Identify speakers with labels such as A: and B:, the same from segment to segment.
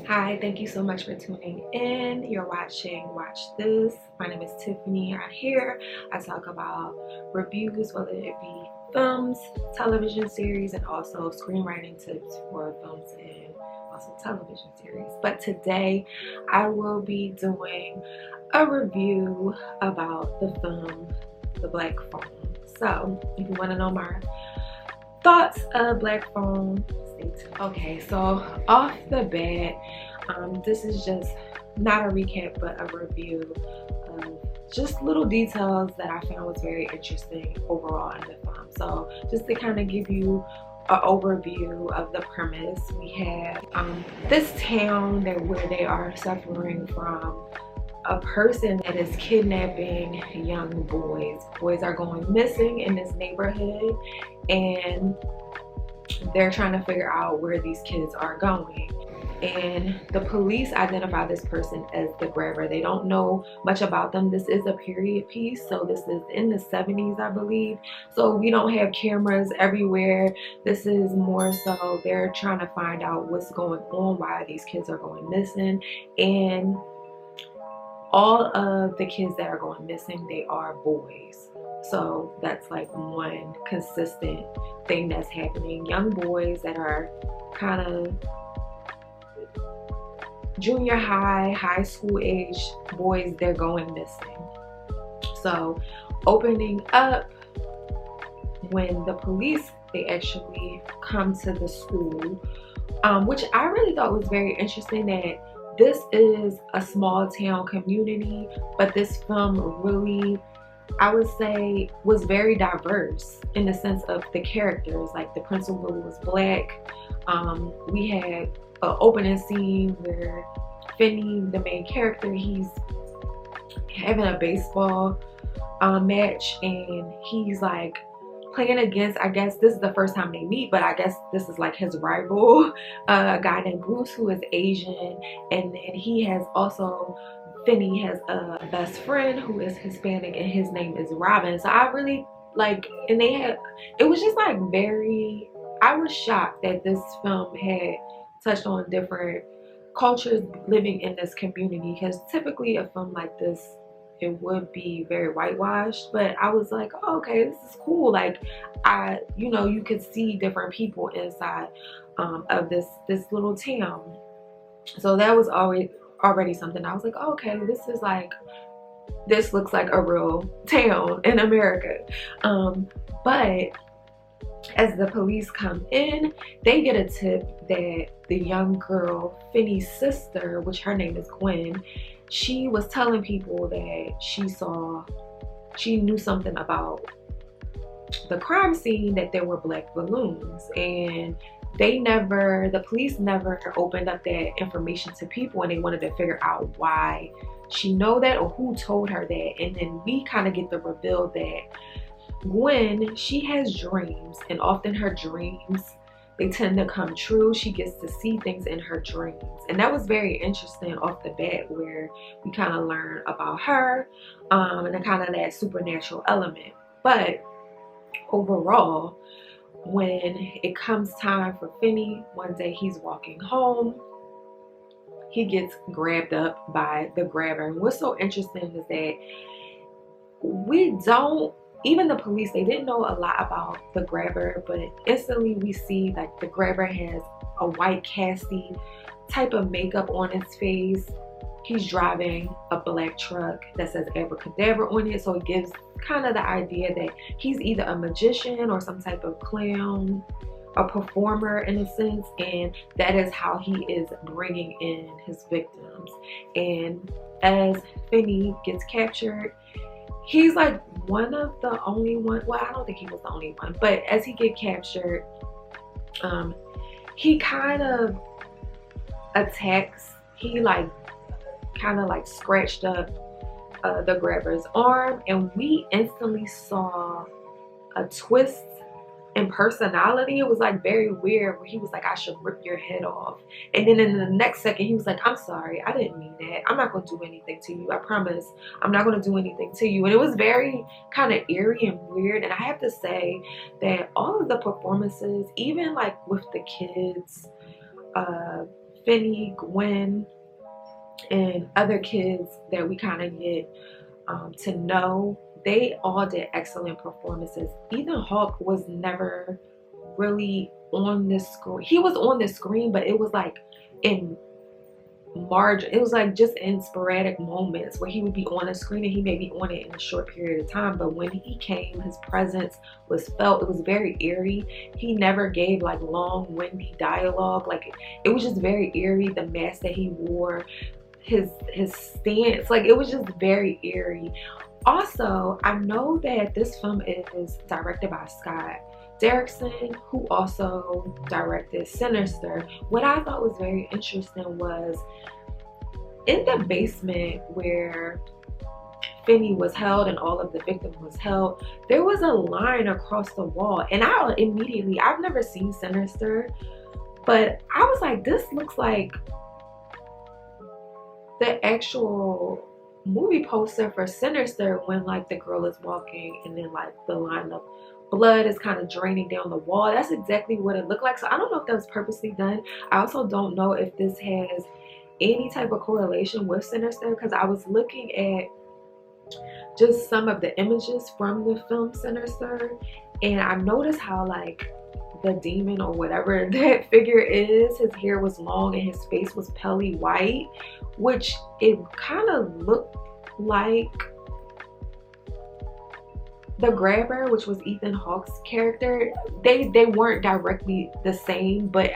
A: Hi, thank you so much for tuning in. You're watching Watch This. My name is Tiffany. Right here, I talk about reviews, whether it be films, television series, and also screenwriting tips for films and also television series. But today, I will be doing a review about the film The Black Phone. So, if you want to know my thoughts of Black Phone, stay tuned. Okay, so off the bat, this is just not a recap but a review of just little details that I found was very interesting overall in the film. So just to kind of give you an overview of the premise, we have this town where they are suffering from a person that is kidnapping young boys. Boys are going missing in this neighborhood, and they're trying to figure out where these kids are going. And the police identify this person as the grabber. They don't know much about them. This is a period piece, so this is in the 70s, I believe. So we don't have cameras everywhere. This is more so they're trying to find out what's going on, why these kids are going missing. And all of the kids that are going missing, they are boys. So that's like one consistent thing that's happening. Young boys that are kind of junior high school age boys, they're going missing. So opening up, when the police, they actually come to the school, which I really thought was very interesting, that this is a small town community, but this film really, I would say, was very diverse in the sense of the characters. Like the principal was black. We had an opening scene where Finney, the main character, he's having a baseball match, and he's like playing against, I guess this is the first time they meet, but I guess this is like his rival, a guy named Bruce, who is Asian, and he has also, Finney has a best friend who is Hispanic, and his name is Robin. So I really like, and they had, it was just like very, I was shocked that this film had touched on different cultures living in this community, because typically a film like this, it would be very whitewashed, but I was like, oh, okay, this is cool. Like, you could see different people inside of this little town. So that was already something. I was like, oh, okay, this looks like a real town in America. But as the police come in, they get a tip that the young girl, Finney's sister, which her name is Gwen, she was telling people that she knew something about the crime scene, that there were black balloons, and the police never opened up that information to people, and they wanted to figure out why she know that or who told her that. And then we kind of get the reveal that Gwen, she has dreams, and often her dreams, they tend to come true. She gets to see things in her dreams, and that was very interesting off the bat, where we kind of learn about her and then kind of that supernatural element. But overall, when it comes time for Finney, one day he's walking home, he gets grabbed up by the grabber. And what's so interesting is that even the police, they didn't know a lot about the grabber, but instantly we see like the grabber has a white casty type of makeup on his face. He's driving a black truck that says abracadabra on it, so it gives kind of the idea that he's either a magician or some type of clown, a performer in a sense, and that is how he is bringing in his victims. And as Finney gets captured, he's like one of the only one, well, I don't think he was the only one, but as he get captured, he kind of attacks, he like kind of like scratched up the grabber's arm, and we instantly saw a twist in personality. It was like very weird, where he was like, I should rip your head off, and then in the next second he was like, I'm sorry, I didn't mean that, I'm not going to do anything to you, I promise I'm not going to do anything to you. And it was very kind of eerie and weird. And I have to say that all of the performances, even like with the kids, Finney, Gwen, and other kids that we kind of get to know, they all did excellent performances. Ethan Hawke was never really on this screen. He was on the screen, but it was like in margin. It was like just in sporadic moments where he would be on the screen, and he may be on it in a short period of time, but when he came, his presence was felt. It was very eerie. He never gave like long windy dialogue. Like it was just very eerie. The mask that he wore, his stance, like it was just very eerie. Also, I know that this film is directed by Scott Derrickson, who also directed Sinister. What I thought was very interesting was in the basement where Finney was held and all of the victims was held, there was a line across the wall, and I've never seen Sinister, but I was like, this looks like the actual movie poster for Sinister, when like the girl is walking and then like the line of blood is kind of draining down the wall. That's exactly what it looked like. So I don't know if that was purposely done. I also don't know if this has any type of correlation with Sinister, because I was looking at just some of the images from the film Sinister, and I noticed how like the demon or whatever that figure is, his hair was long and his face was pearly white, which it kind of looked like the Grabber, which was Ethan Hawke's character. They weren't directly the same, but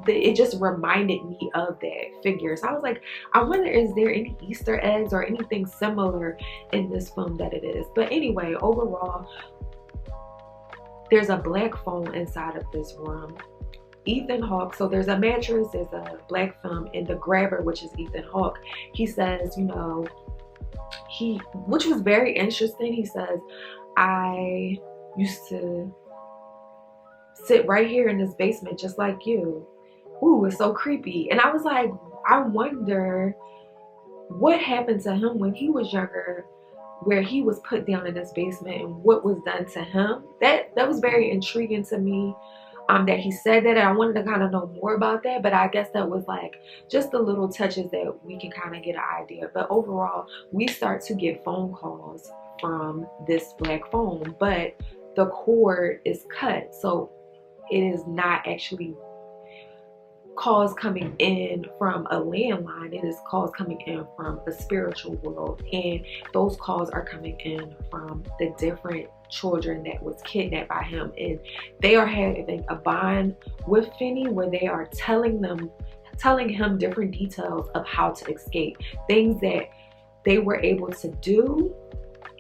A: it just reminded me of that figure. So I was like, I wonder, is there any Easter eggs or anything similar in this film that it is? But anyway, overall, there's a black phone inside of this room. Ethan Hawke, so there's a mattress, there's a black film, and the Grabber, which is Ethan Hawke, he says, you know, which was very interesting, he says, I used to sit right here in this basement just like you. Ooh, it's so creepy. And I was like, I wonder what happened to him when he was younger, where he was put down in this basement, and what was done to him. That was very intriguing to me, that he said that, and I wanted to kind of know more about that. But I guess that was like just the little touches that we can kind of get an idea. But overall, we start to get phone calls from this black phone, but the cord is cut, so it is not actually calls coming in from a landline. It is calls coming in from the spiritual world, and those calls are coming in from the different children that was kidnapped by him, and they are having a bond with Finney where they are telling him different details of how to escape, things that they were able to do,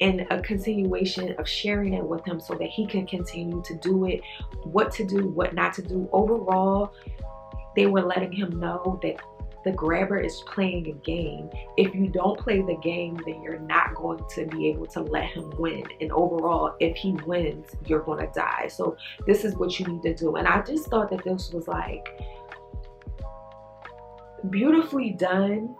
A: and a continuation of sharing it with him so that he can continue to do it, what to do, what not to do. Overall, they were letting him know that the Grabber is playing a game. If you don't play the game, then you're not going to be able to let him win. And overall, if he wins, you're going to die. So this is what you need to do. And I just thought that this was like beautifully done.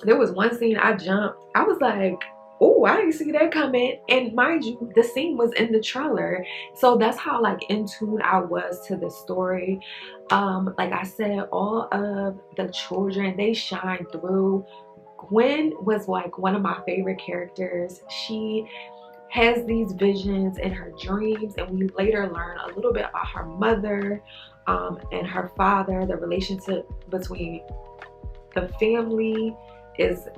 A: There was one scene I jumped. I was like, oh, I didn't see that coming. And mind you, the scene was in the trailer, so that's how like in tune I was to the story. Like I said, all of the children, they shine through. Gwen was like one of my favorite characters. She has these visions in her dreams, and we later learn a little bit about her mother and her father. The relationship between the family is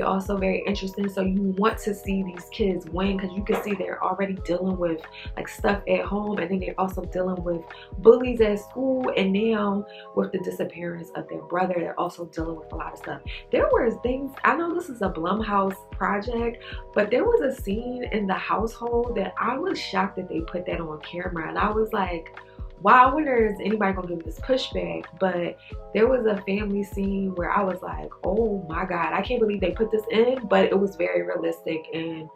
A: also very interesting. So you want to see these kids win, because you can see they're already dealing with like stuff at home, and then they're also dealing with bullies at school, and now with the disappearance of their brother, they're also dealing with a lot of stuff. There were things, I know this is a Blumhouse project, but there was a scene in the household that I was shocked that they put that on camera, and I was like, wow, I wonder is anybody gonna give this pushback. But there was a family scene where I was like, oh my God, I can't believe they put this in, but it was very realistic, and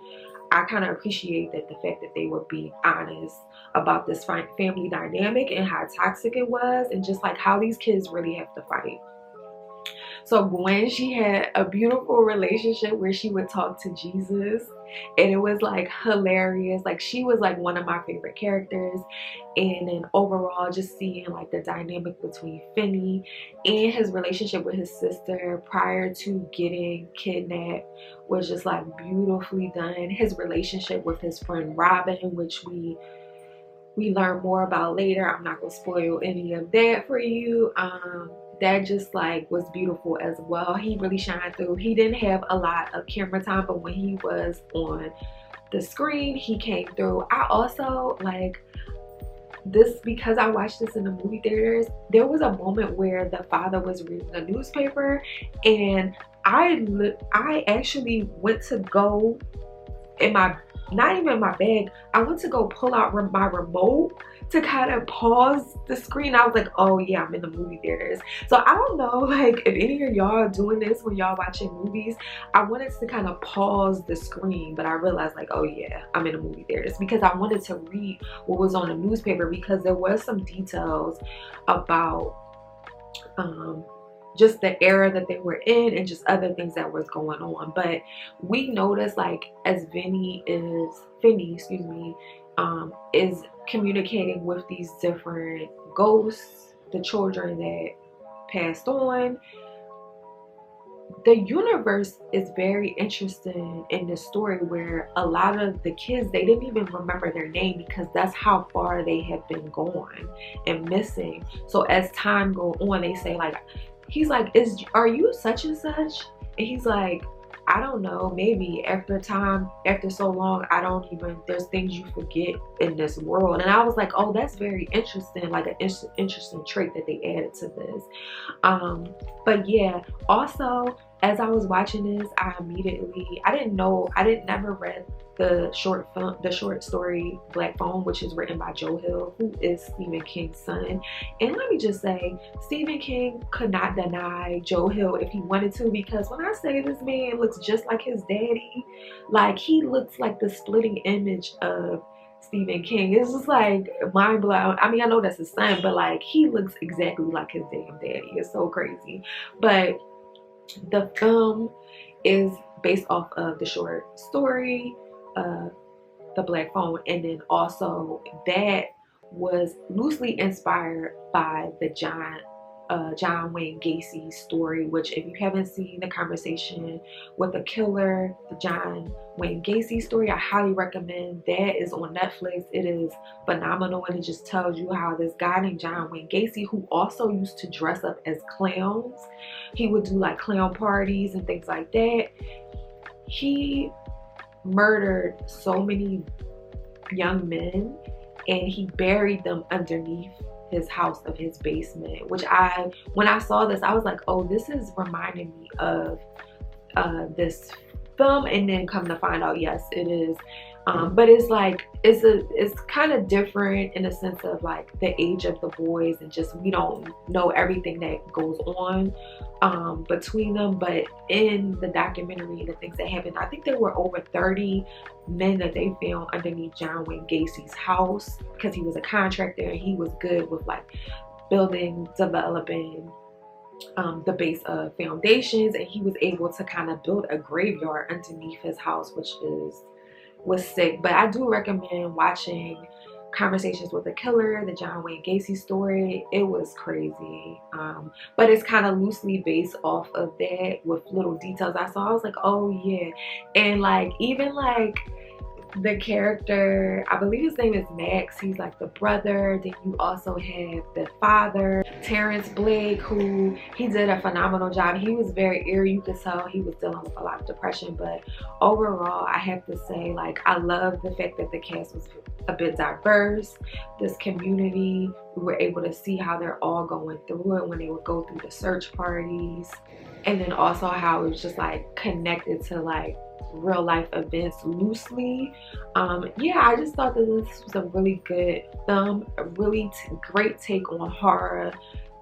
A: I kind of appreciate that, the fact that they were being honest about this family dynamic and how toxic it was, and just like how these kids really have to fight. So Gwen, she had a beautiful relationship where she would talk to Jesus, and it was like hilarious. Like she was like one of my favorite characters. And then overall, just seeing like the dynamic between Finney and his relationship with his sister prior to getting kidnapped was just like beautifully done. His relationship with his friend Robin, which we learn more about later. I'm not gonna spoil any of that for you. That just like was beautiful as well. He really shined through. He didn't have a lot of camera time, but when he was on the screen, he came through. I also like this because I watched this in the movie theaters. There was a moment where the father was reading a newspaper, and I actually went to go in my, not even in my bag, I went to go pull out my remote to kind of pause the screen. I was like, oh yeah, I'm in the movie theaters. So I don't know like if any of y'all are doing this when y'all watching movies. I wanted to kind of pause the screen, but I realized like, oh yeah, I'm in the movie theaters, because I wanted to read what was on the newspaper, because there was some details about just the era that they were in and just other things that was going on. But we noticed like as Finney, excuse me, is communicating with these different ghosts, the children that passed on. The universe is very interesting in this story, where a lot of the kids, they didn't even remember their name, because that's how far they have been gone and missing. So as time go on, they say like, he's like, are you such and such? And he's like, I don't know, maybe after time, after so long, I don't even, there's things you forget in this world. And I was like, oh, that's very interesting, like an interesting trait that they added to this. But yeah, also as I was watching this, I never read the short story Black Phone, which is written by Joe Hill, who is Stephen King's son. And let me just say, Stephen King could not deny Joe Hill if he wanted to, because when I say this man looks just like his daddy, like he looks like the splitting image of Stephen King. It's just like mind blowing. I mean, I know that's his son, but like he looks exactly like his damn daddy. It's so crazy. But the film is based off of the short story, The Black Phone, and then also that was loosely inspired by the John Wayne Gacy story, which if you haven't seen The Conversation with a Killer, the John Wayne Gacy story, I highly recommend. That is on Netflix. It is phenomenal, and it just tells you how this guy named John Wayne Gacy, who also used to dress up as clowns, he would do like clown parties and things like that. He murdered so many young men, and he buried them underneath his house of his basement, which when I saw this, I was like, oh, this is reminding me of this film. And then come to find out, yes, it is. But it's like it's kind of different in the sense of like the age of the boys, and just we don't know everything that goes on between them. But in the documentary and the things that happened, I think there were over 30 men that they found underneath John Wayne Gacy's house, because he was a contractor and he was good with like building, developing the base of foundations, and he was able to kind of build a graveyard underneath his house, which was sick. But I do recommend watching Conversations with a Killer, the John Wayne Gacy story. It was crazy. But it's kind of loosely based off of that with little details I saw. I was like, oh yeah. And like even like the character, I believe his name is Max, he's like the brother. Then you also have the father, Terrence Blake, who he did a phenomenal job. He was very eerie. You could tell he was dealing with a lot of depression. But overall, I have to say, like, I love the fact that the cast was a bit diverse. This community, we were able to see how they're all going through it when they would go through the search parties, and then also how it was just like connected to like real life events loosely. Yeah, I just thought that this was a really good film, a really great take on horror,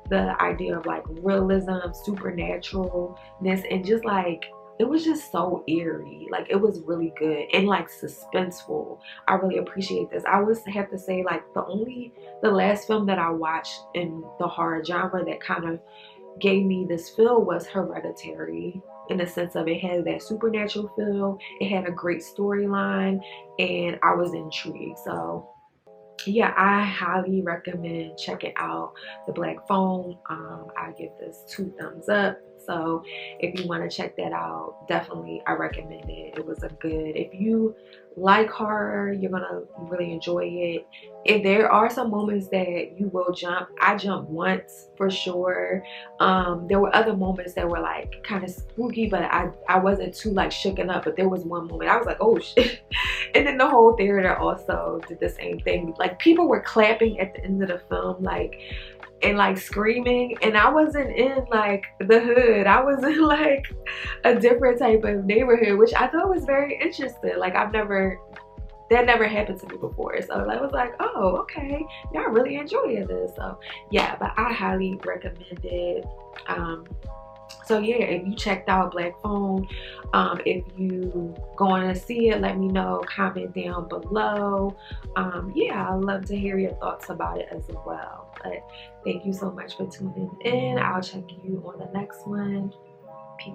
A: the idea of like realism, supernaturalness, and just like it was just so eerie. Like it was really good and like suspenseful. I really appreciate this. I would have to say like the last film that I watched in the horror genre that kind of gave me this feel was Hereditary, in the sense of it had that supernatural feel, it had a great storyline, and I was intrigued. So yeah, I highly recommend checking out The Black Phone. I give this 2 thumbs up. So if you want to check that out, definitely I recommend it. It was a good, if you like horror, you're gonna really enjoy it. If there are some moments that you will jump, I jumped once for sure. There were other moments that were like kind of spooky, but I wasn't too like shooken up. But there was one moment I was like, oh shit. And then the whole theater also did the same thing. Like people were clapping at the end of the film, like, and like screaming, and I wasn't in like the hood. I was in like a different type of neighborhood, which I thought was very interesting. Like that never happened to me before. So I was like, oh, okay, y'all really enjoying this. So yeah, but I highly recommend it. So yeah, if you checked out Black Phone, if you going to see it, let me know, comment down below. Yeah, I'd love to hear your thoughts about it as well. But thank you so much for tuning in. I'll check you on the next one. Peace.